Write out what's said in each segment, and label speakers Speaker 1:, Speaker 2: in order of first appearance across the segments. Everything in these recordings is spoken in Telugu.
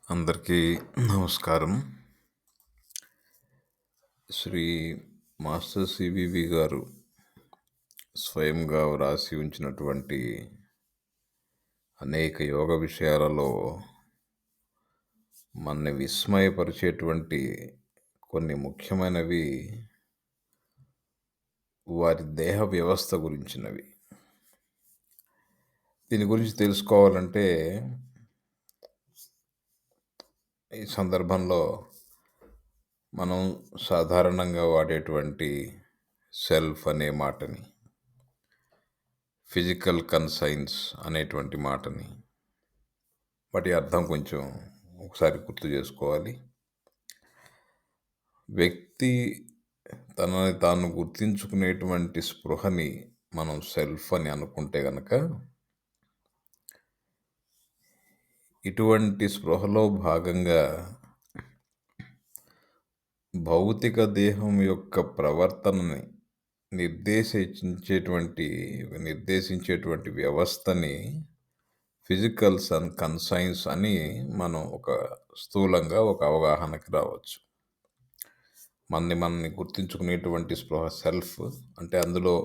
Speaker 1: అందరికీ నమస్కారం. శ్రీ మాస్టర్ సివివి గారు స్వయంగా వ్రాసి ఉంచినటువంటి అనేక యోగ విషయాలలో మనని విస్మయపరిచేటువంటి కొన్ని ముఖ్యమైనవి వారి దేహ వ్యవస్థ గురించినవి. దీని గురించి తెలుసుకోవాలంటే ఈ సందర్భంలో మనం సాధారణంగా వాడేటువంటి సెల్ఫ్ అనే మాటని, ఫిజికల్ కన్సైన్స్ అనేటువంటి మాటని, వాటి అర్థం కొంచెం ఒకసారి గుర్తు చేసుకోవాలి. వ్యక్తి తనని తాను గుర్తించుకునేటువంటి స్పృహని మనం సెల్ఫ్ అని అనుకుంటే గనక, ఇటువంటి స్పృహలో భాగంగా భౌతిక దేహం యొక్క ప్రవర్తనని నిర్దేశించేటువంటి వ్యవస్థని ఫిజికల్ కన్సైన్స్ అని మనం స్థూలంగా ఒక అవగాహనకి రావచ్చు. మనని గుర్తించుకునేటువంటి స్పృహ సెల్ఫ్ అంటే అందులో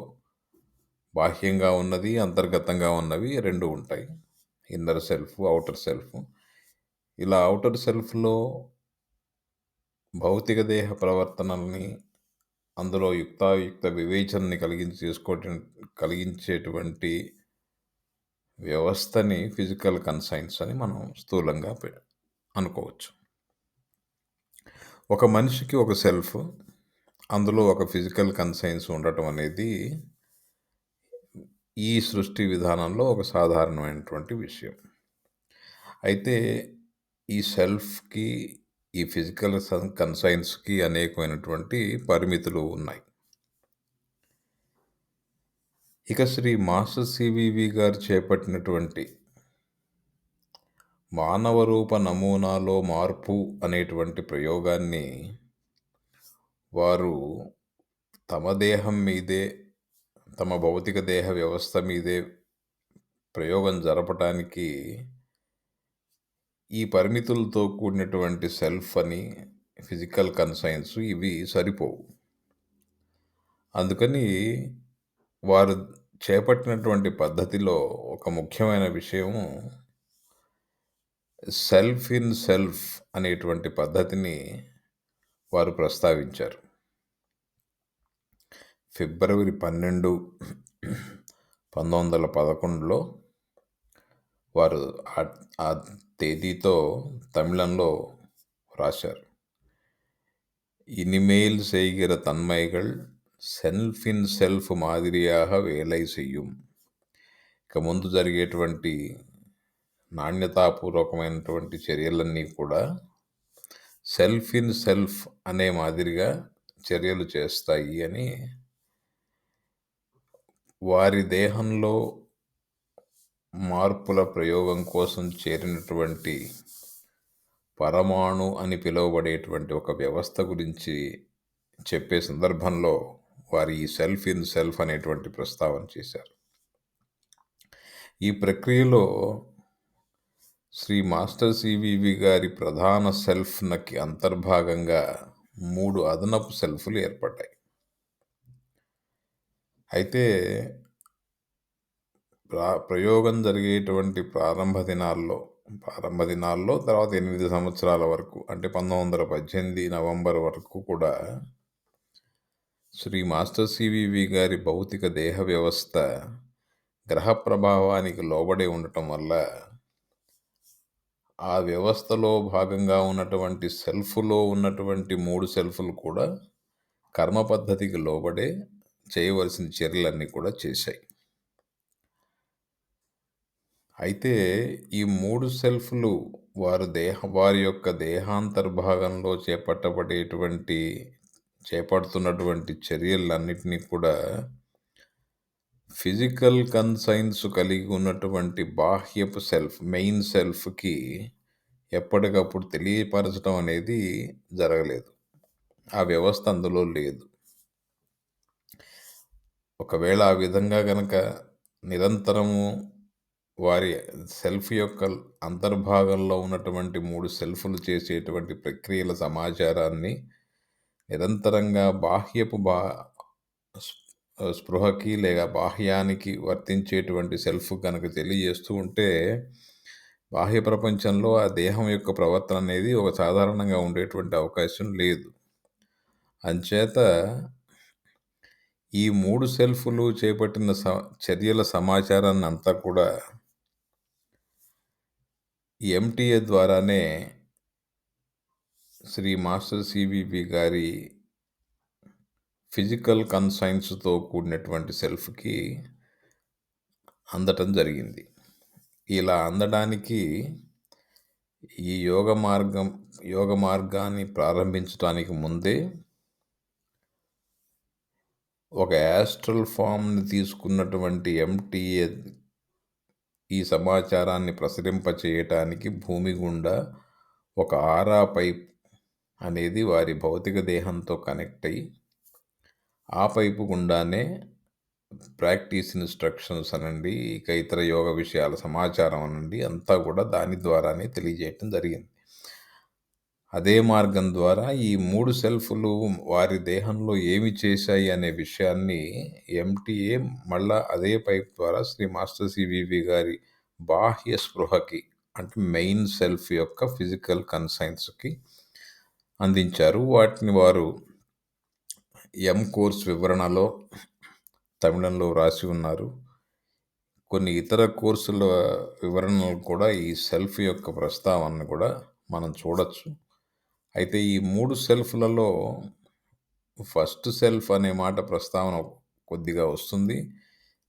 Speaker 1: బాహ్యంగా ఉన్నది, అంతర్గతంగా ఉన్నవి రెండు ఉంటాయి. Inner self, outer self. ఇలా ఔటర్ సెల్ఫ్లో భౌతిక దేహ ప్రవర్తనల్ని, అందులో యుక్తాయుక్త వివేచనని కలిగించేటువంటి వ్యవస్థని ఫిజికల్ కన్సైన్స్ అని మనం స్థూలంగా అనుకోవచ్చు. ఒక మనిషికి ఒక సెల్ఫ్, అందులో ఒక ఫిజికల్ కన్సైన్స్ ఉండటం అనేది ఈ సృష్టి విధానంలో ఒక సాధారణమైనటువంటి విషయం. అయితే ఈ సెల్ఫ్కి, ఈ ఫిజికల్ కన్సైన్స్కి అనేకమైనటువంటి పరిమితులు ఉన్నాయి. ఇక శ్రీ మాస్టర్ సివివి గారు చేపట్టినటువంటి మానవ రూప నమూనాలో మార్పు అనేటువంటి ప్రయోగాన్ని వారు తమ దేహం మీదే, తమ భౌతిక దేహ వ్యవస్థ మీదే ప్రయోగం జరపటానికి ఈ పరిమితులతో కూడినటువంటి సెల్ఫ్ అని, ఫిజికల్ కన్సైన్స్ ఇవి సరిపోవు. అందుకని వారు చేపట్టినటువంటి పద్ధతిలో ఒక ముఖ్యమైన విషయము సెల్ఫ్ ఇన్ సెల్ఫ్ అనేటువంటి పద్ధతిని వారు ప్రస్తావించారు. ఫిబ్రవరి 12, 1911లో వారు ఆ తేదీతో తమిళంలో రాశారు. ఇనిమేల్ செய்கிற தன்மைகள் సెల్ఫ్ ఇన్ సెల్ఫ్ మాదిరియాగ వేలై చెయ్யும். ఇక ముందు జరిగేటువంటి నాణ్యతాపూర్వకమైనటువంటి చర్యలన్నీ కూడా సెల్ఫ్ ఇన్ సెల్ఫ్ అనే మాదిరిగా చర్యలు చేస్తాయి అని వారి దేహంలో మార్పుల ప్రయోగం కోసం చేరినటువంటి పరమాణు అని పిలువబడేటువంటి ఒక వ్యవస్థ గురించి చెప్పే సందర్భంలో వారి ఈ సెల్ఫ్ ఇన్ సెల్ఫ్ అనేటువంటి ప్రస్తావన చేశారు. ఈ ప్రక్రియలో శ్రీ మాస్టర్ సివివి గారి ప్రధాన సెల్ఫ్‌నకి అంతర్భాగంగా 3 అదనపు సెల్ఫ్‌లు ఏర్పడ్డాయి. అయితే ప్రయోగం జరిగేటువంటి ప్రారంభ దినాల్లో తర్వాత 8 సంవత్సరాల వరకు, అంటే 1918 నవంబర్ వరకు కూడా శ్రీ మాస్టర్ సివివి గారి భౌతిక దేహ వ్యవస్థ గ్రహ ప్రభావానికి లోబడి ఉండటం వల్ల ఆ వ్యవస్థలో భాగంగా ఉన్నటువంటి సెల్ఫ్‌లో ఉన్నటువంటి 3 సెల్ఫ్‌లు కూడా కర్మ పద్ధతికి లోబడే చేయవలసిన చర్యలన్నీ కూడా చేశాయి. అయితే ఈ 3 సెల్ఫ్‌లు వారి యొక్క దేహాంతర్భాగంలో చేపడుతున్నటువంటి చర్యలన్నిటినీ కూడా ఫిజికల్ కన్సైన్స్ కలిగి ఉన్నటువంటి బాహ్యపు సెల్ఫ్, మెయిన్ సెల్ఫ్‌కి ఎప్పటికప్పుడు తెలియపరచడం అనేది జరగలేదు. ఆ వ్యవస్థ అందులో లేదు. ఒకవేళ ఆ విధంగా గనక నిరంతరము వారి సెల్ఫ్ యొక్క అంతర్భాగంలో ఉన్నటువంటి 3 సెల్ఫ్‌లు చేసేటువంటి ప్రక్రియల సమాచారాన్ని నిరంతరంగా బాహ్యపు స్పృహకి లేదా బాహ్యానికి వర్తించేటువంటి సెల్ఫ్ గనక తెలియజేస్తూ ఉంటే, బాహ్య ప్రపంచంలో ఆ దేహం యొక్క ప్రవర్తన అనేది ఒక సాధారణంగా ఉండేటువంటి అవకాశం లేదు. అంచేత ఈ 3 సెల్ఫ్‌లు చేపట్టిన చర్యల సమాచారాన్నంతా కూడా ఎంటీఏ ద్వారానే శ్రీ మాస్టర్ సివివి గారి ఫిజికల్ కన్సైన్స్‌తో కూడినటువంటి సెల్ఫ్‌కి అందటం జరిగింది. ఇలా అందడానికి ఈ యోగ మార్గాన్ని ప్రారంభించటానికి ముందే ఒక యాస్ట్రల్ ఫామ్‌ని తీసుకున్నటువంటి ఎంటీఏ ఈ సమాచారాన్ని ప్రసరింపచేయటానికి భూమి గుండా ఒక ఆరా పైప్ అనేది వారి భౌతిక దేహంతో కనెక్ట్ అయ్యి, ఆ పైపు గుండానే ప్రాక్టీస్ ఇన్‌స్ట్రక్షన్స్ అనండి, ఇక ఇతర యోగ విషయాల సమాచారం అనండి అంతా కూడా దాని ద్వారానే తెలియజేయటం జరిగింది. అదే మార్గం ద్వారా ఈ 3 సెల్ఫ్‌లు వారి దేహంలో ఏమి చేశాయి అనే విషయాన్ని ఎంటీఏ మళ్ళా అదే పైప్ ద్వారా శ్రీ మాస్టర్ సివివి గారి బాహ్య స్పృహకి, అంటే మెయిన్ సెల్ఫ్ యొక్క ఫిజికల్ కన్సైన్స్‌కి అందించారు. వాటిని వారు కోర్స్ వివరణలో తమిళంలో వ్రాసి ఉన్నారు. కొన్ని ఇతర కోర్సుల వివరణలు కూడా ఈ సెల్ఫ్ యొక్క ప్రస్తావనను కూడా మనం చూడొచ్చు. అయితే ఈ 3 సెల్ఫ్‌లలో ఫస్ట్ సెల్ఫ్ అనే మాట ప్రస్తావన కొద్దిగా వస్తుంది.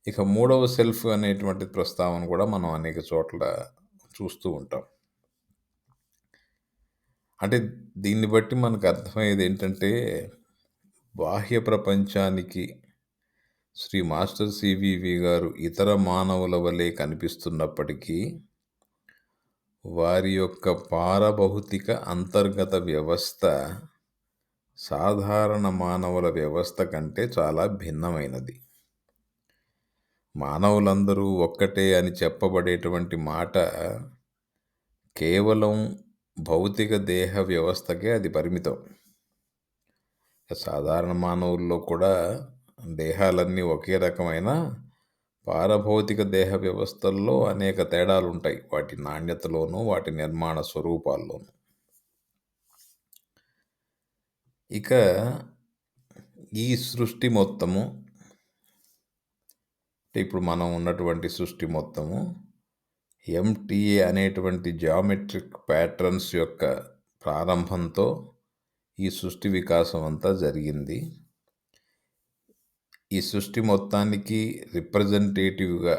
Speaker 1: ఇక మూడవ సెల్ఫ్ అనేటువంటి ప్రస్తావన కూడా మనం అనేక చోట్ల చూస్తూ ఉంటాం. అంటే దీన్ని బట్టి మనకు అర్థమయ్యేది ఏంటంటే, బాహ్య ప్రపంచానికి శ్రీ మాస్టర్ సివివి గారు ఇతర మానవుల వలె కనిపిస్తున్నప్పటికీ, వారి యొక్క పారభౌతిక అంతర్గత వ్యవస్థ సాధారణ మానవుల వ్యవస్థ కంటే చాలా భిన్నమైనది. మానవులందరూ ఒక్కటే అని చెప్పబడేటువంటి మాట కేవలం భౌతిక దేహ వ్యవస్థకే అది పరిమితం. సాధారణ మానవుల్లో కూడా దేహాలన్నీ ఒకే రకమైన పారభౌతిక దేహ వ్యవస్థల్లో అనేక తేడాలుంటాయి. వాటి నాణ్యతలోనూ, వాటి నిర్మాణ స్వరూపాల్లోనూ. ఇక ఈ సృష్టి మొత్తము, ఇప్పుడు మనం ఉన్నటువంటి సృష్టి మొత్తము ఎంటీఏ అనేటువంటి జియోమెట్రిక్ ప్యాటర్న్స్ యొక్క ప్రారంభంతో ఈ సృష్టి వికాసం అంతా జరిగింది. ఈ సృష్టి మొత్తానికి రిప్రజెంటేటివ్‌గా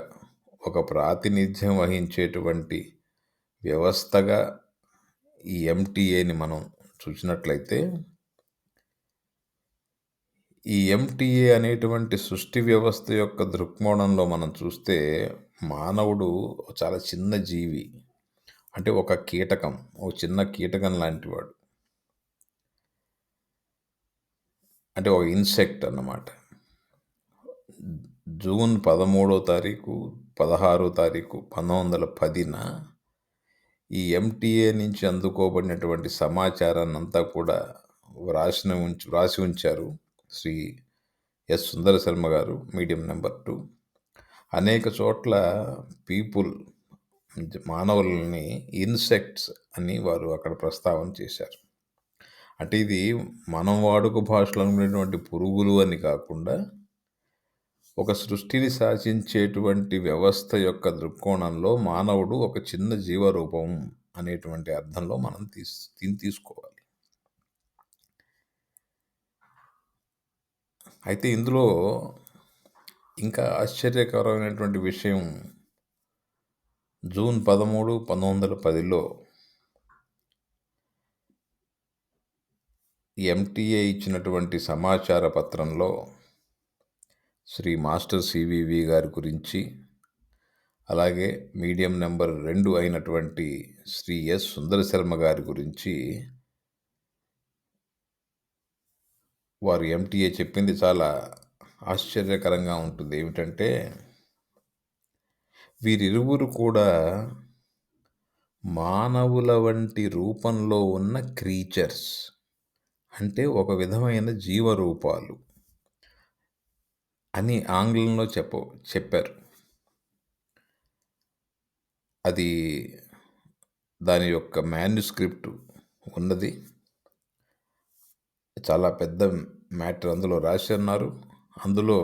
Speaker 1: ఒక ప్రాతినిధ్యం వహించేటువంటి వ్యవస్థగా ఈ ఎంటీఏని మనం చూసినట్లయితే, ఈ ఎంటీఏ అనేటువంటి సృష్టి వ్యవస్థ యొక్క దృక్కోణంలో మనం చూస్తే, మానవుడు చాలా చిన్న జీవి. అంటే ఒక కీటకం, ఒక చిన్న కీటకం లాంటివాడు. అంటే ఒక ఇన్సెక్ట్ అన్నమాట. జూన్ 13వ తారీఖు, 16వ తారీఖు 1910న ఈ ఎంటీఏ నుంచి అందుకోబడినటువంటి సమాచారాన్నంతా కూడా వ్రాసి ఉంచారు శ్రీ ఎస్. సుందర శర్మ గారు, మీడియం నెంబర్ 2. అనేక చోట్ల మానవులని ఇన్సెక్ట్స్ అని వారు అక్కడ ప్రస్తావన చేశారు. అంటే ఇది మనం వాడుక భాషలో అనుకునేటువంటి పురుగులు అని కాకుండా, ఒక సృష్టిని శాసించేటువంటి వ్యవస్థ యొక్క దృక్కోణంలో మానవుడు ఒక చిన్న జీవరూపం అనేటువంటి అర్థంలో మనం దీన్ని తీసుకోవాలి. అయితే ఇందులో ఇంకా ఆశ్చర్యకరమైనటువంటి విషయం, జూన్ 13, 1910లో ఎంటీఏ ఇచ్చినటువంటి సమాచార పత్రంలో శ్రీ మాస్టర్ సివివి గారి గురించి, అలాగే మీడియం నెంబర్ 2 అయినటువంటి శ్రీ ఎస్. సుందర శర్మ గారి గురించి వారు ఎంటీఏ చెప్పింది చాలా ఆశ్చర్యకరంగా ఉంటుంది. ఏమిటంటే, వీరిరువురు కూడా మానవుల వంటి రూపంలో ఉన్న క్రీచర్స్. అంటే ఒక విధమైన జీవరూపాలు అని ఆంగ్లంలో చెప్పారు. అది దాని యొక్క మాన్యుస్క్రిప్ట్ ఉన్నది. చాలా పెద్ద మ్యాటర్ అందులో రాసున్నారు. అందులో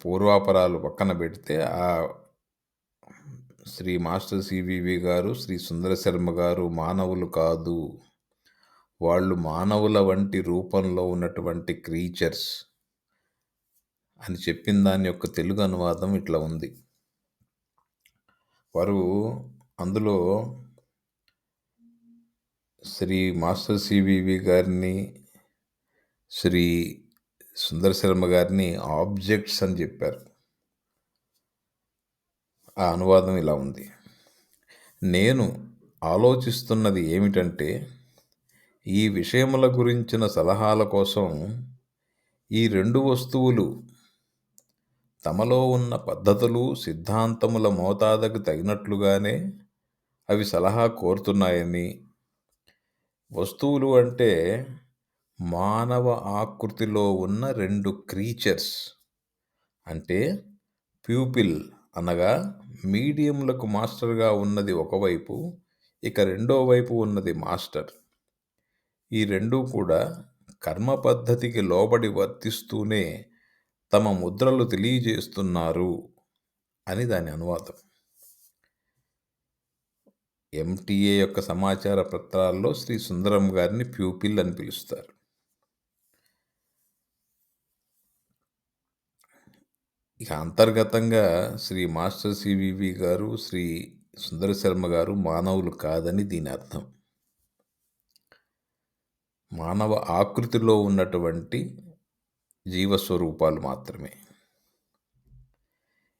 Speaker 1: పూర్వాపరాలు పక్కన పెడితే శ్రీ మాస్టర్ సివివి గారు, శ్రీ సుందర శర్మ గారు మానవులు కాదు. వాళ్ళు మానవుల వంటి రూపంలో ఉన్నటువంటి క్రీచర్స్ అని చెప్పిన దాని యొక్క తెలుగు అనువాదం ఇట్లా ఉంది. వారు అందులో శ్రీ మాస్టర్ సివివి గారిని, శ్రీ సుందర శర్మ గారిని ఆబ్జెక్ట్స్ అని చెప్పారు. ఆ అనువాదం ఇలా ఉంది. నేను ఆలోచిస్తున్నది ఏమిటంటే, ఈ విషయముల గురించిన సలహాల కోసం ఈ 2 వస్తువులు తమలో ఉన్న పద్ధతులు, సిద్ధాంతముల మోతాదుకు తగినట్లుగానే అవి సలహా కోరుతున్నాయని, వస్తువులు అంటే మానవ ఆకృతిలో ఉన్న 2 క్రీచర్స్ అంటే ప్యూపిల్ అనగా మీడియంలకు మాస్టర్గా ఉన్నది ఒకవైపు, ఇక రెండో వైపు ఉన్నది మాస్టర్. ఈ రెండూ కూడా కర్మ పద్ధతికి లోబడి వర్తిస్తూనే తమ ముద్రలు తెలియజేస్తున్నారు అని దాని అనువాదం. ఎంటీఏ యొక్క సమాచార పత్రాల్లో శ్రీ సుందరం గారిని ప్యూపిల్ అని పిలుస్తారు. ఇక అంతర్గతంగా శ్రీ మాస్టర్ సివివి గారు, శ్రీ సుందర శర్మ గారు మానవులు కాదని దీని అర్థం. మానవ ఆకృతిలో ఉన్నటువంటి జీవస్వరూపాలు మాత్రమే.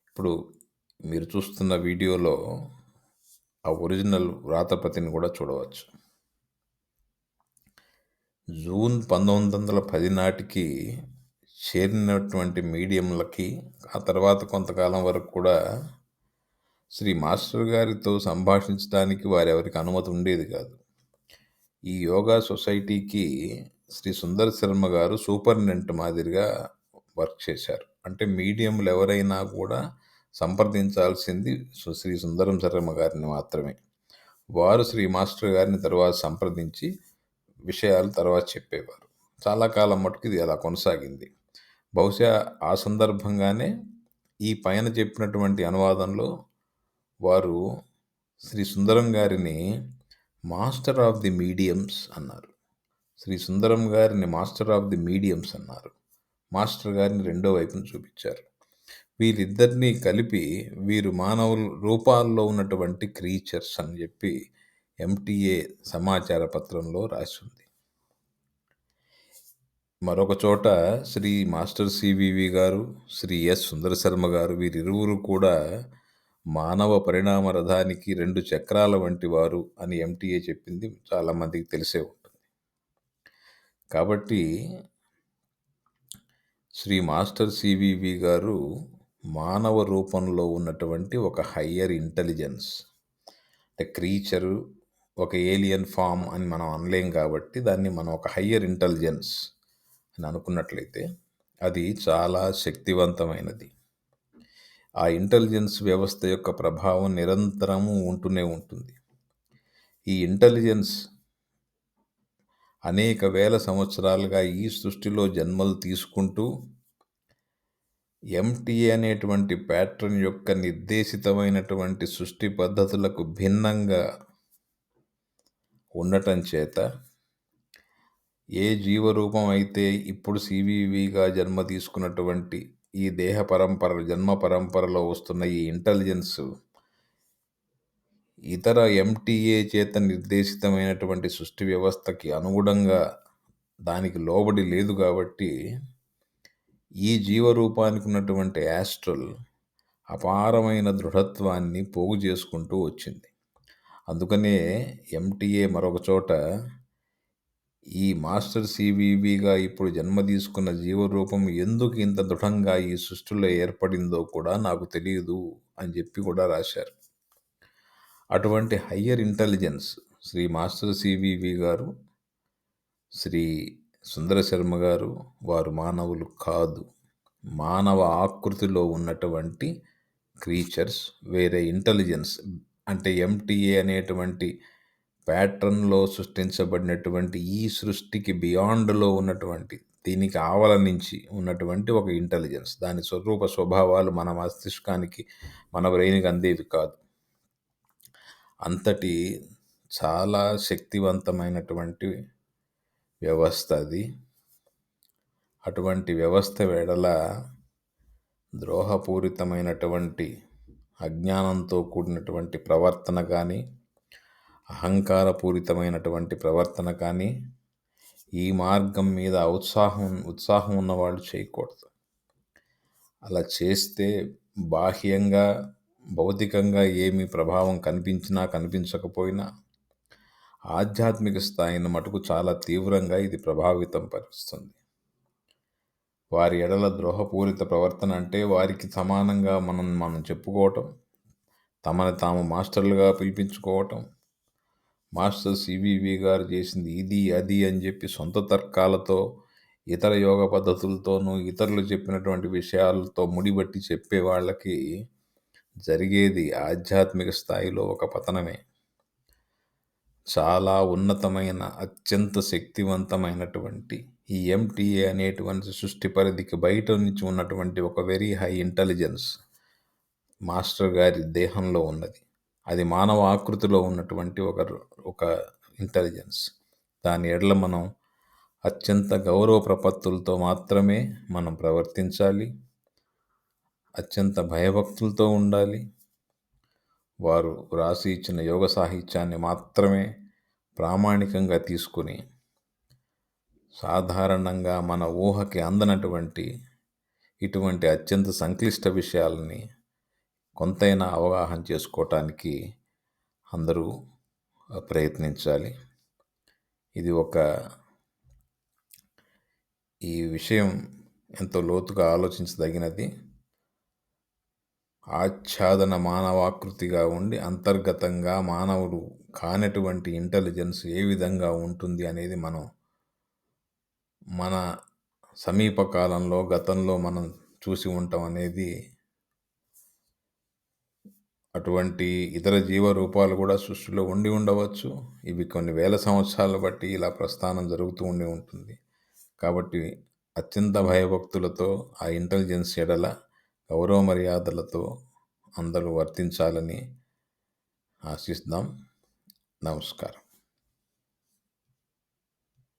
Speaker 1: ఇప్పుడు మీరు చూస్తున్న వీడియోలో ఆ ఒరిజినల్ వ్రాతప్రతిని కూడా చూడవచ్చు. జూన్ 1910 నాటికి చేరినటువంటి మీడియంలకి ఆ తర్వాత కొంతకాలం వరకు కూడా శ్రీ మాస్టర్ గారితో సంభాషించడానికి వారెవరికి అనుమతి ఉండేది కాదు. ఈ యోగా సొసైటీకి శ్రీ సుందర శర్మ గారు సూపరింటెండెంట్ మాదిరిగా వర్క్ చేశారు. అంటే మీడియంలు ఎవరైనా కూడా సంప్రదించాల్సింది శ్రీ సుందరం శర్మ గారిని మాత్రమే. వారు శ్రీ మాస్టర్ గారిని తర్వాత సంప్రదించి విషయాలు తర్వాత చెప్పేవారు. చాలా కాలం మటుకు ఇది అలా కొనసాగింది. బహుశా ఆ సందర్భంగానే ఈ పైన చెప్పినటువంటి అనువాదంలో వారు శ్రీ సుందరం గారిని మాస్టర్ ఆఫ్ ది మీడియమ్స్ అన్నారు. శ్రీ సుందరం గారిని మాస్టర్ ఆఫ్ ది మీడియమ్స్ అన్నారు. మాస్టర్ గారిని రెండో వైపును చూపించారు. వీరిద్దరినీ కలిపి వీరు మానవుల రూపాల్లో ఉన్నటువంటి క్రీచర్స్ అని చెప్పి ఎంటీఏ సమాచార పత్రంలో రాసి ఉంది. మరొక చోట శ్రీ మాస్టర్ సివివి గారు, శ్రీ ఎస్ సుందర శర్మ గారు వీరిరువురు కూడా మానవ పరిణామ రథానికి 2 చక్రాల వంటి వారు అని ఎంటీఏ చెప్పింది చాలామందికి తెలిసే ఉంటుంది. కాబట్టి శ్రీ మాస్టర్ సివివి గారు మానవ రూపంలో ఉన్నటువంటి ఒక హయ్యర్ ఇంటెలిజెన్స్, అంటే క్రీచరు ఒక ఏలియన్ ఫామ్ అని మనం అనలేం కాబట్టి దాన్ని మనం ఒక హయ్యర్ ఇంటెలిజెన్స్ అని అనుకున్నట్లయితే అది చాలా శక్తివంతమైనది. ఆ ఇంటెలిజెన్స్ వ్యవస్థ యొక్క ప్రభావం నిరంతరము ఉంటూనే ఉంటుంది. ఈ ఇంటెలిజెన్స్ అనేక వేల సంవత్సరాలుగా ఈ సృష్టిలో జన్మలు తీసుకుంటూ ఎంటీఏ అనేటువంటి ప్యాటర్న్ యొక్క నిర్దేశితమైనటువంటి సృష్టి పద్ధతులకు భిన్నంగా ఉండటం చేత ఏ జీవరూపం అయితే ఇప్పుడు సివివిగా జన్మ తీసుకున్నటువంటి ఈ జన్మ పరంపరలో వస్తున్న ఈ ఇంటెలిజెన్స్ ఇతర ఎంటీఏ చేత నిర్దేశితమైనటువంటి సృష్టి వ్యవస్థకి అనుగుణంగా దానికి లోబడి లేదు కాబట్టి ఈ జీవరూపానికి ఉన్నటువంటి యాస్ట్రల్ అపారమైన దృఢత్వాన్ని పోగు చేసుకుంటూ వచ్చింది. అందుకనే ఎంటీఏ మరొక చోట ఈ మాస్టర్ సివివిగా ఇప్పుడు జన్మ తీసుకున్న జీవరూపం ఎందుకు ఇంత దృఢంగా ఈ సృష్టిలో ఏర్పడిందో కూడా నాకు తెలియదు అని చెప్పి కూడా రాశారు. అటువంటి higher intelligence Shri master CVV garu, Shri సుందర శర్మ గారు వారు మానవులు కాదు. మానవ ఆకృతిలో ఉన్నటువంటి క్రీచర్స్, వేరే ఇంటెలిజెన్స్ అంటే ఎంటీఏ అనేటువంటి ప్యాటర్న్లో సృష్టించబడినటువంటి ఈ సృష్టికి బియాండ్లో ఉన్నటువంటి, దీనికి ఆవల నుంచి ఉన్నటువంటి ఒక ఇంటెలిజెన్స్. దాని స్వరూప స్వభావాలు మన మస్తిష్కానికి, మన బ్రెయిన్కి అందేవి కాదు. అంతటి చాలా శక్తివంతమైనటువంటి వ్యవస్థ అది. అటువంటి వ్యవస్థ వెడల ద్రోహపూరితమైనటువంటి అజ్ఞానంతో కూడినటువంటి ప్రవర్తన కానీ, అహంకారపూరితమైనటువంటి ప్రవర్తన కానీ ఈ మార్గం మీద ఉత్సాహం ఉన్నవాళ్ళు చేయకూడదు. అలా చేస్తే బాహ్యంగా భౌతికంగా ఏమి ప్రభావం కనిపించినా కనిపించకపోయినా ఆధ్యాత్మిక స్థాయిని మటుకు చాలా తీవ్రంగా ఇది ప్రభావితం పరుస్తుంది. వారి ఎడల ద్రోహపూరిత ప్రవర్తన అంటే వారికి సమానంగా మనం చెప్పుకోవటం, తమని తాము మాస్టర్లుగా పిలిపించుకోవటం, మాస్టర్ సివివి గారు చేసింది ఇది అది అని చెప్పి సొంత తర్కాలతో, ఇతర యోగ పద్ధతులతోనూ, ఇతరులు చెప్పినటువంటి విషయాలతో ముడిబట్టి చెప్పే వాళ్ళకి జరిగేది ఆధ్యాత్మిక స్థాయిలో ఒక పతనమే. చాలా ఉన్నతమైన, అత్యంత శక్తివంతమైనటువంటి ఈ ఎంటీఏ అనేటువంటి సృష్టి పరిధికి బయట నుంచి ఉన్నటువంటి ఒక వెరీ హై ఇంటెలిజెన్స్ మాస్టర్ గారి దేహంలో ఉన్నది. అది మానవ ఆకృతిలో ఉన్నటువంటి ఒక ఇంటెలిజెన్స్. దాని ఎడల మనం అత్యంత గౌరవ ప్రపత్తులతో మాత్రమే మనం ప్రవర్తించాలి. అత్యంత భయభక్తులతో ఉండాలి. వారు రాసి ఇచ్చిన యోగ సాహిత్యాన్ని మాత్రమే ప్రామాణికంగా తీసుకుని, సాధారణంగా మన ఊహకి అందనటువంటి ఇటువంటి అత్యంత సంక్లిష్ట విషయాలని కొంతైనా అవగాహన చేసుకోవటానికి అందరూ ప్రయత్నించాలి. ఇది ఈ విషయం ఎంతో లోతుగా ఆలోచించదగినది. ఆచ్ఛాదన మానవాకృతిగా ఉండి అంతర్గతంగా మానవుడు కానటువంటి ఇంటెలిజెన్స్ ఏ విధంగా ఉంటుంది అనేది మన సమీప కాలంలో, గతంలో మనం చూసి ఉంటాం అనేది. అటువంటి ఇతర జీవరూపాలు కూడా సృష్టిలో ఉండి ఉండవచ్చు. ఇవి కొన్ని వేల సంవత్సరాలు బట్టి ఇలా ప్రస్థానం జరుగుతూ ఉండి ఉంటుంది. కాబట్టి అత్యంత భయభక్తులతో ఆ ఇంటెలిజెన్స్ ఎడల గౌరవ మర్యాదలతో అందరూ వర్తించాలని ఆశిస్తాం. నమస్కారం.